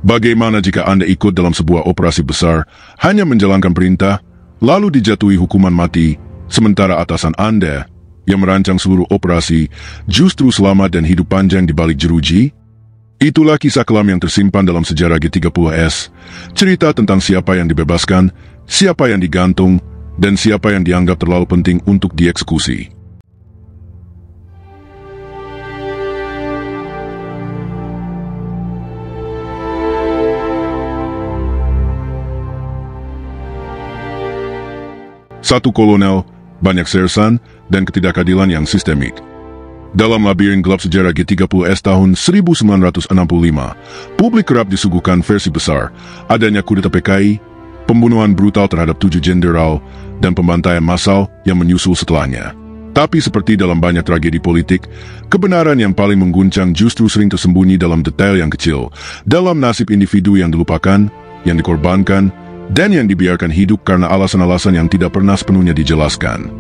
Bagaimana jika Anda ikut dalam sebuah operasi besar, hanya menjalankan perintah, lalu dijatuhi hukuman mati, sementara atasan Anda yang merancang seluruh operasi justru selamat dan hidup panjang di balik jeruji? Itulah kisah kelam yang tersimpan dalam sejarah G30S, cerita tentang siapa yang dibebaskan, siapa yang digantung, dan siapa yang dianggap terlalu penting untuk dieksekusi. Satu kolonel, banyak sersan, dan ketidakadilan yang sistemik. Dalam labirin gelap sejarah G30S tahun 1965, publik kerap disuguhkan versi besar, adanya kudeta PKI, pembunuhan brutal terhadap 7 jenderal, dan pembantaian massal yang menyusul setelahnya. Tapi seperti dalam banyak tragedi politik, kebenaran yang paling mengguncang justru sering tersembunyi dalam detail yang kecil, dalam nasib individu yang dilupakan, yang dikorbankan, dan yang dibiarkan hidup karena alasan-alasan yang tidak pernah sepenuhnya dijelaskan.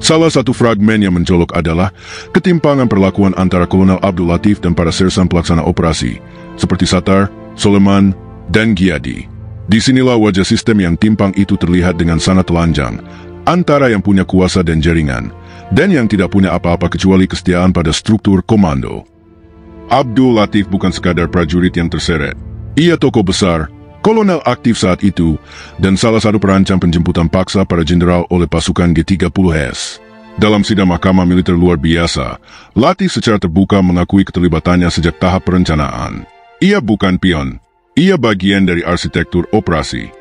Salah satu fragmen yang mencolok adalah ketimpangan perlakuan antara Kolonel Abdul Latif dan para sersan pelaksana operasi, seperti Sattar, Soleman, dan Giadi. Disinilah wajah sistem yang timpang itu terlihat dengan sangat telanjang, antara yang punya kuasa dan jaringan, dan yang tidak punya apa-apa kecuali kesetiaan pada struktur komando. Abdul Latif bukan sekadar prajurit yang terseret. Ia tokoh besar, kolonel aktif saat itu, dan salah satu perancang penjemputan paksa para jenderal oleh pasukan G30S. Dalam sidang mahkamah militer luar biasa, Latif secara terbuka mengakui keterlibatannya sejak tahap perencanaan. Ia bukan pion, ia bagian dari arsitektur operasi.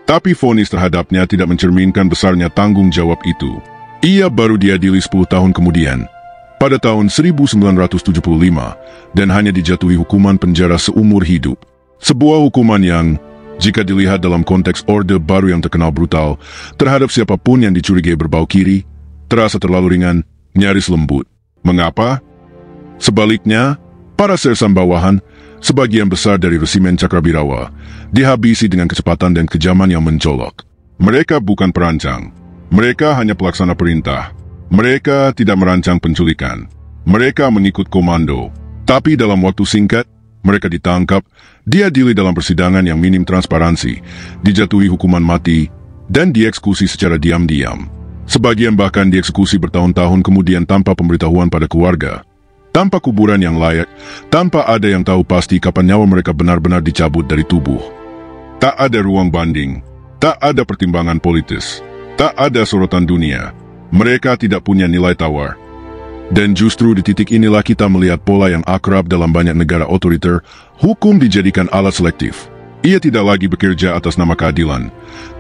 Tapi vonis terhadapnya tidak mencerminkan besarnya tanggung jawab itu. Ia baru diadili 10 tahun kemudian, pada tahun 1975, dan hanya dijatuhi hukuman penjara seumur hidup. Sebuah hukuman yang, jika dilihat dalam konteks Orde Baru yang terkenal brutal, terhadap siapapun yang dicurigai berbau kiri, terasa terlalu ringan, nyaris lembut. Mengapa? Sebaliknya, para sersan bawahan, sebagian besar dari resimen Cakrabirawa, dihabisi dengan kecepatan dan kejaman yang mencolok. Mereka bukan perancang. Mereka hanya pelaksana perintah. Mereka tidak merancang penculikan. Mereka mengikut komando. Tapi dalam waktu singkat, mereka ditangkap, diadili dalam persidangan yang minim transparansi, dijatuhi hukuman mati, dan dieksekusi secara diam-diam. Sebagian bahkan dieksekusi bertahun-tahun kemudian tanpa pemberitahuan pada keluarga, tanpa kuburan yang layak, tanpa ada yang tahu pasti kapan nyawa mereka benar-benar dicabut dari tubuh. Tak ada ruang banding, tak ada pertimbangan politis, tak ada sorotan dunia. Mereka tidak punya nilai tawar. Dan justru di titik inilah kita melihat pola yang akrab dalam banyak negara otoriter, hukum dijadikan alat selektif. Ia tidak lagi bekerja atas nama keadilan,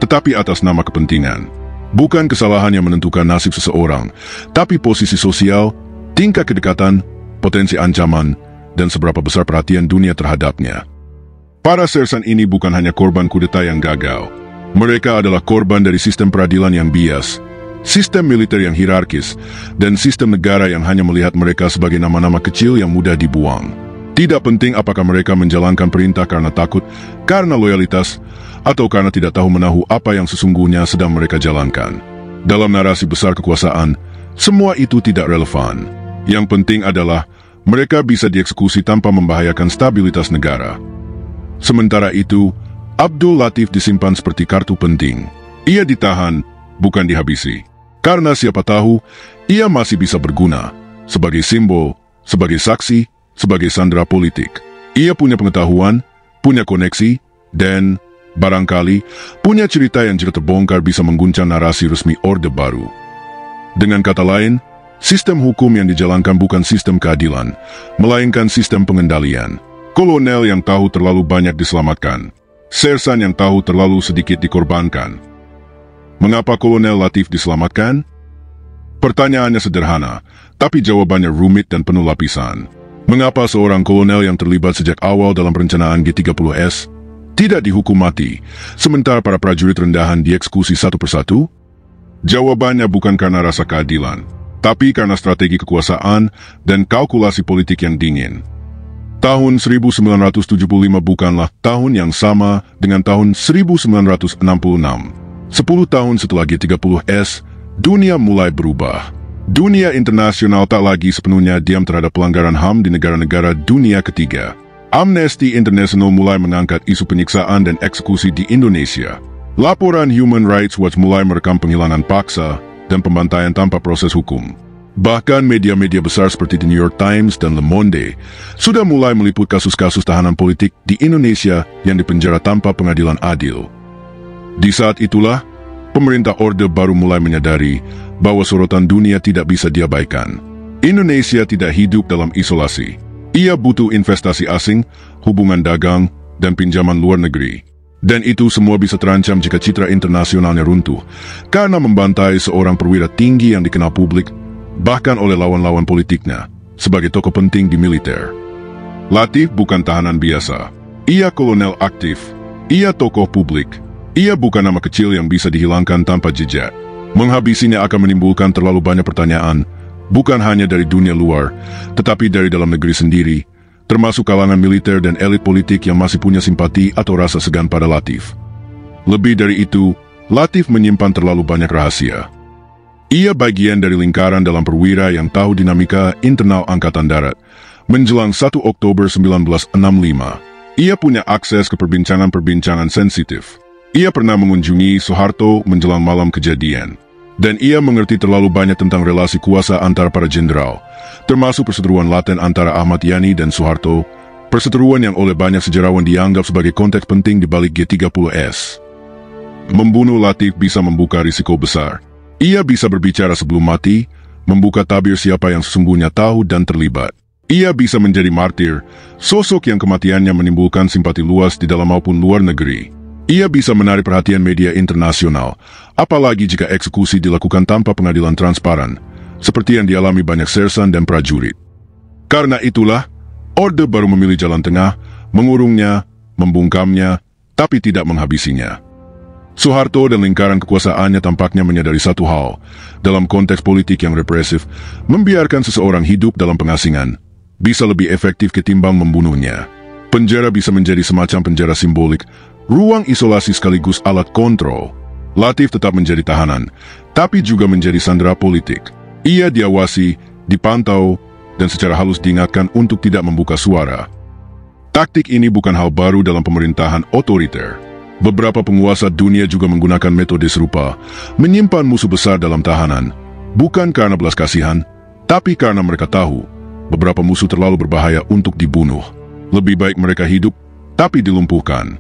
tetapi atas nama kepentingan. Bukan kesalahan yang menentukan nasib seseorang, tapi posisi sosial, tingkat kedekatan, potensi ancaman, dan seberapa besar perhatian dunia terhadapnya. Para sersan ini bukan hanya korban kudeta yang gagal. Mereka adalah korban dari sistem peradilan yang bias, sistem militer yang hierarkis, dan sistem negara yang hanya melihat mereka sebagai nama-nama kecil yang mudah dibuang. Tidak penting apakah mereka menjalankan perintah karena takut, karena loyalitas, atau karena tidak tahu menahu apa yang sesungguhnya sedang mereka jalankan. Dalam narasi besar kekuasaan, semua itu tidak relevan. Yang penting adalah mereka bisa dieksekusi tanpa membahayakan stabilitas negara. Sementara itu, Abdul Latif disimpan seperti kartu penting. Ia ditahan, bukan dihabisi. Karena siapa tahu, ia masih bisa berguna sebagai simbol, sebagai saksi, sebagai sandera politik. Ia punya pengetahuan, punya koneksi, dan barangkali punya cerita yang jika terbongkar bisa mengguncang narasi resmi Orde Baru. Dengan kata lain, sistem hukum yang dijalankan bukan sistem keadilan, melainkan sistem pengendalian. Kolonel yang tahu terlalu banyak diselamatkan, sersan yang tahu terlalu sedikit dikorbankan. Mengapa Kolonel Latif diselamatkan? Pertanyaannya sederhana, tapi jawabannya rumit dan penuh lapisan. Mengapa seorang kolonel yang terlibat sejak awal dalam perencanaan G30S tidak dihukum mati, sementara para prajurit rendahan dieksekusi satu persatu? Jawabannya bukan karena rasa keadilan, tapi karena strategi kekuasaan dan kalkulasi politik yang dingin. Tahun 1975 bukanlah tahun yang sama dengan tahun 1966. 10 tahun setelah G30S, dunia mulai berubah. Dunia internasional tak lagi sepenuhnya diam terhadap pelanggaran HAM di negara-negara dunia ketiga. Amnesty International mulai mengangkat isu penyiksaan dan eksekusi di Indonesia. Laporan Human Rights Watch mulai merekam penghilangan paksa dan pembantaian tanpa proses hukum. Bahkan media-media besar seperti The New York Times dan Le Monde sudah mulai meliput kasus-kasus tahanan politik di Indonesia yang dipenjara tanpa pengadilan adil. Di saat itulah, pemerintah Orde Baru mulai menyadari bahwa sorotan dunia tidak bisa diabaikan. Indonesia tidak hidup dalam isolasi. Ia butuh investasi asing, hubungan dagang, dan pinjaman luar negeri. Dan itu semua bisa terancam jika citra internasionalnya runtuh, karena membantai seorang perwira tinggi yang dikenal publik, bahkan oleh lawan-lawan politiknya, sebagai tokoh penting di militer. Latif bukan tahanan biasa. Ia kolonel aktif. Ia tokoh publik. Ia bukan nama kecil yang bisa dihilangkan tanpa jejak. Menghabisinya akan menimbulkan terlalu banyak pertanyaan, bukan hanya dari dunia luar, tetapi dari dalam negeri sendiri, termasuk kalangan militer dan elit politik yang masih punya simpati atau rasa segan pada Latif. Lebih dari itu, Latif menyimpan terlalu banyak rahasia. Ia bagian dari lingkaran dalam perwira yang tahu dinamika internal Angkatan Darat. Menjelang 1 Oktober 1965, ia punya akses ke perbincangan-perbincangan sensitif. Ia pernah mengunjungi Soeharto menjelang malam kejadian, dan ia mengerti terlalu banyak tentang relasi kuasa antara para jenderal, termasuk perseteruan laten antara Ahmad Yani dan Soeharto, perseteruan yang oleh banyak sejarawan dianggap sebagai konteks penting di balik G30S. Membunuh Latif bisa membuka risiko besar. Ia bisa berbicara sebelum mati, membuka tabir siapa yang sesungguhnya tahu dan terlibat. Ia bisa menjadi martir, sosok yang kematiannya menimbulkan simpati luas di dalam maupun luar negeri. Ia bisa menarik perhatian media internasional, apalagi jika eksekusi dilakukan tanpa pengadilan transparan, seperti yang dialami banyak sersan dan prajurit. Karena itulah, Orde Baru memilih jalan tengah, mengurungnya, membungkamnya, tapi tidak menghabisinya. Soeharto dan lingkaran kekuasaannya tampaknya menyadari satu hal, dalam konteks politik yang represif, membiarkan seseorang hidup dalam pengasingan bisa lebih efektif ketimbang membunuhnya. Penjara bisa menjadi semacam penjara simbolik, ruang isolasi sekaligus alat kontrol. Latif tetap menjadi tahanan, tapi juga menjadi sandera politik. Ia diawasi, dipantau, dan secara halus diingatkan untuk tidak membuka suara. Taktik ini bukan hal baru dalam pemerintahan otoriter. Beberapa penguasa dunia juga menggunakan metode serupa, menyimpan musuh besar dalam tahanan, bukan karena belas kasihan, tapi karena mereka tahu beberapa musuh terlalu berbahaya untuk dibunuh. Lebih baik mereka hidup, tapi dilumpuhkan.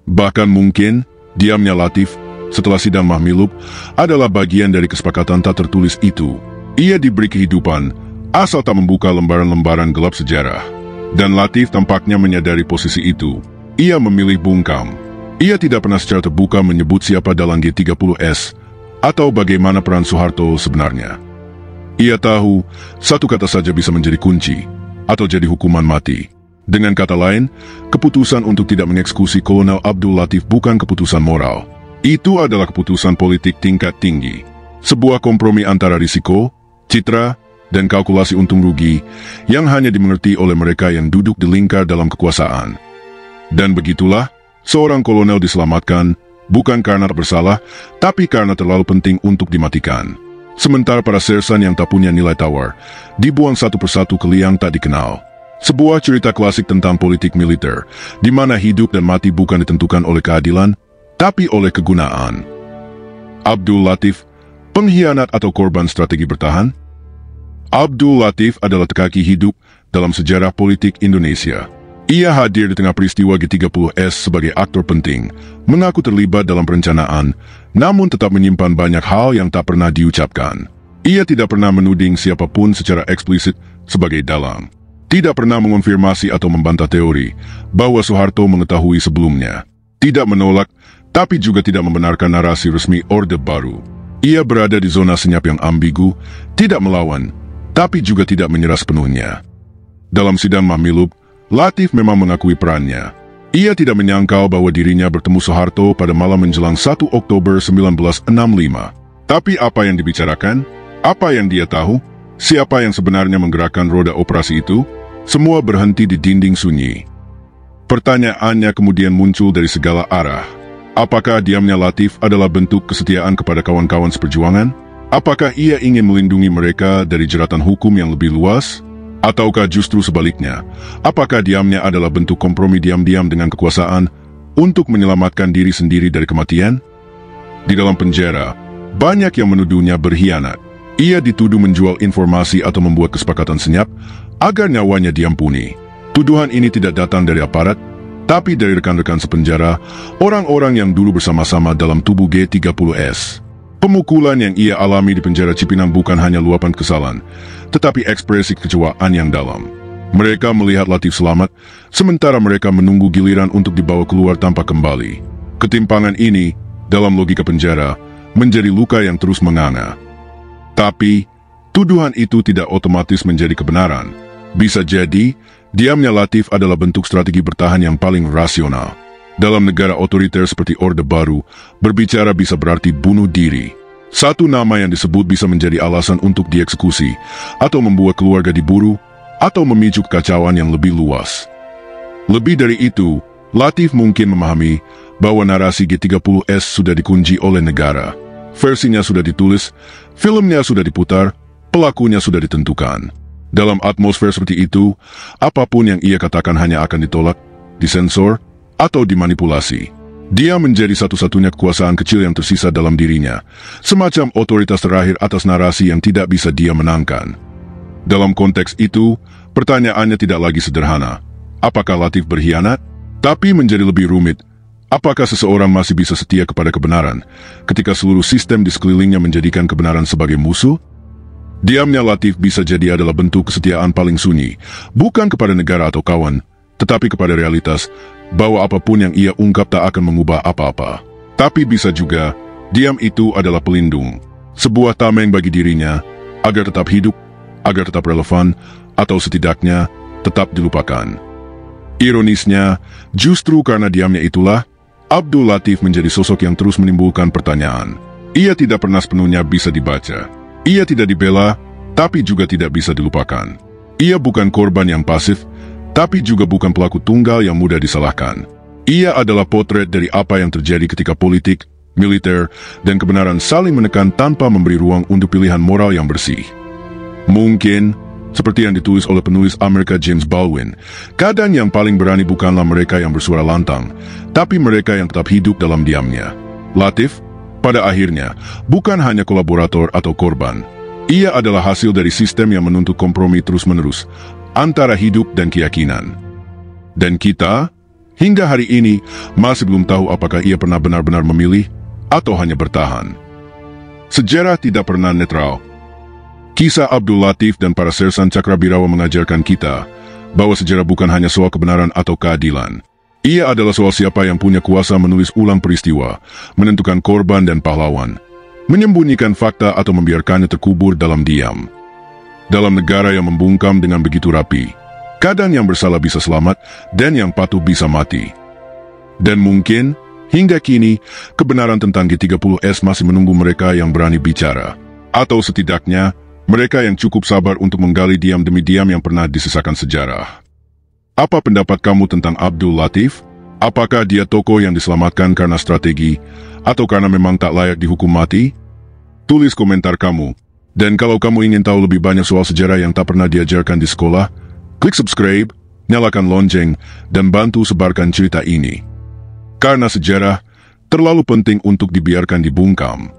Bahkan mungkin, diamnya Latif setelah sidang Mahmilub adalah bagian dari kesepakatan tak tertulis itu. Ia diberi kehidupan, asal tak membuka lembaran-lembaran gelap sejarah. Dan Latif tampaknya menyadari posisi itu. Ia memilih bungkam. Ia tidak pernah secara terbuka menyebut siapa dalam G30S, atau bagaimana peran Soeharto sebenarnya. Ia tahu, satu kata saja bisa menjadi kunci, atau jadi hukuman mati. Dengan kata lain, keputusan untuk tidak mengeksekusi Kolonel Abdul Latif bukan keputusan moral. Itu adalah keputusan politik tingkat tinggi. Sebuah kompromi antara risiko, citra, dan kalkulasi untung rugi yang hanya dimengerti oleh mereka yang duduk di lingkar dalam kekuasaan. Dan begitulah, seorang kolonel diselamatkan, bukan karena tak bersalah, tapi karena terlalu penting untuk dimatikan. Sementara para sersan yang tak punya nilai tawar, dibuang satu persatu ke liang tak dikenal. Sebuah cerita klasik tentang politik militer, di mana hidup dan mati bukan ditentukan oleh keadilan, tapi oleh kegunaan. Abdul Latif, pengkhianat atau korban strategi bertahan? Abdul Latif adalah kaki hidup dalam sejarah politik Indonesia. Ia hadir di tengah peristiwa G30S sebagai aktor penting, mengaku terlibat dalam perencanaan, namun tetap menyimpan banyak hal yang tak pernah diucapkan. Ia tidak pernah menuding siapapun secara eksplisit sebagai dalang. Tidak pernah mengonfirmasi atau membantah teori bahwa Soeharto mengetahui sebelumnya. Tidak menolak, tapi juga tidak membenarkan narasi resmi Orde Baru. Ia berada di zona senyap yang ambigu, tidak melawan, tapi juga tidak menyerah sepenuhnya. Dalam sidang Mahmilub, Latif memang mengakui perannya. Ia tidak menyangkal bahwa dirinya bertemu Soeharto pada malam menjelang 1 Oktober 1965. Tapi apa yang dibicarakan? Apa yang dia tahu? Siapa yang sebenarnya menggerakkan roda operasi itu? Semua berhenti di dinding sunyi. Pertanyaannya kemudian muncul dari segala arah. Apakah diamnya Latif adalah bentuk kesetiaan kepada kawan-kawan seperjuangan? Apakah ia ingin melindungi mereka dari jeratan hukum yang lebih luas? Ataukah justru sebaliknya? Apakah diamnya adalah bentuk kompromi diam-diam dengan kekuasaan untuk menyelamatkan diri sendiri dari kematian? Di dalam penjara, banyak yang menuduhnya berkhianat. Ia dituduh menjual informasi atau membuat kesepakatan senyap agar nyawanya diampuni. Tuduhan ini tidak datang dari aparat, tapi dari rekan-rekan sepenjara, orang-orang yang dulu bersama-sama dalam tubuh G30S. Pemukulan yang ia alami di penjara Cipinang bukan hanya luapan kesalahan, tetapi ekspresi kekecewaan yang dalam. Mereka melihat Latif selamat, sementara mereka menunggu giliran untuk dibawa keluar tanpa kembali. Ketimpangan ini, dalam logika penjara, menjadi luka yang terus menganga. Tapi, tuduhan itu tidak otomatis menjadi kebenaran. Bisa jadi, diamnya Latif adalah bentuk strategi bertahan yang paling rasional. Dalam negara otoriter seperti Orde Baru, berbicara bisa berarti bunuh diri. Satu nama yang disebut bisa menjadi alasan untuk dieksekusi, atau membuat keluarga diburu, atau memicu kekacauan yang lebih luas. Lebih dari itu, Latif mungkin memahami bahwa narasi G30S sudah dikunci oleh negara. Versinya sudah ditulis, filmnya sudah diputar, pelakunya sudah ditentukan. Dalam atmosfer seperti itu, apapun yang ia katakan hanya akan ditolak, disensor, atau dimanipulasi. Dia menjadi satu-satunya kekuasaan kecil yang tersisa dalam dirinya, semacam otoritas terakhir atas narasi yang tidak bisa dia menangkan. Dalam konteks itu, pertanyaannya tidak lagi sederhana. Apakah Latif berkhianat? Tapi menjadi lebih rumit. Apakah seseorang masih bisa setia kepada kebenaran ketika seluruh sistem di sekelilingnya menjadikan kebenaran sebagai musuh? Diamnya Latif bisa jadi adalah bentuk kesetiaan paling sunyi, bukan kepada negara atau kawan, tetapi kepada realitas bahwa apapun yang ia ungkap tak akan mengubah apa-apa. Tapi bisa juga, diam itu adalah pelindung, sebuah tameng bagi dirinya, agar tetap hidup, agar tetap relevan, atau setidaknya tetap dilupakan. Ironisnya, justru karena diamnya itulah, Abdul Latif menjadi sosok yang terus menimbulkan pertanyaan. Ia tidak pernah sepenuhnya bisa dibaca. Ia tidak dibela, tapi juga tidak bisa dilupakan. Ia bukan korban yang pasif, tapi juga bukan pelaku tunggal yang mudah disalahkan. Ia adalah potret dari apa yang terjadi ketika politik, militer, dan kebenaran saling menekan tanpa memberi ruang untuk pilihan moral yang bersih. Mungkin, seperti yang ditulis oleh penulis Amerika James Baldwin, kadang yang paling berani bukanlah mereka yang bersuara lantang, tapi mereka yang tetap hidup dalam diamnya. Latif, pada akhirnya, bukan hanya kolaborator atau korban. Ia adalah hasil dari sistem yang menuntut kompromi terus-menerus antara hidup dan keyakinan. Dan kita, hingga hari ini, masih belum tahu apakah ia pernah benar-benar memilih atau hanya bertahan. Sejarah tidak pernah netral. Kisah Abdul Latif dan para sersan Cakrabirawa mengajarkan kita bahwa sejarah bukan hanya soal kebenaran atau keadilan. Ia adalah soal siapa yang punya kuasa menulis ulang peristiwa, menentukan korban dan pahlawan, menyembunyikan fakta atau membiarkannya terkubur dalam diam. Dalam negara yang membungkam dengan begitu rapi, kadang yang bersalah bisa selamat dan yang patuh bisa mati. Dan mungkin, hingga kini, kebenaran tentang G30S masih menunggu mereka yang berani bicara. Atau setidaknya, mereka yang cukup sabar untuk menggali diam demi diam yang pernah disisakan sejarah. Apa pendapat kamu tentang Abdul Latif? Apakah dia tokoh yang diselamatkan karena strategi, atau karena memang tak layak dihukum mati? Tulis komentar kamu. Dan kalau kamu ingin tahu lebih banyak soal sejarah yang tak pernah diajarkan di sekolah, klik subscribe, nyalakan lonceng, dan bantu sebarkan cerita ini. Karena sejarah terlalu penting untuk dibiarkan dibungkam.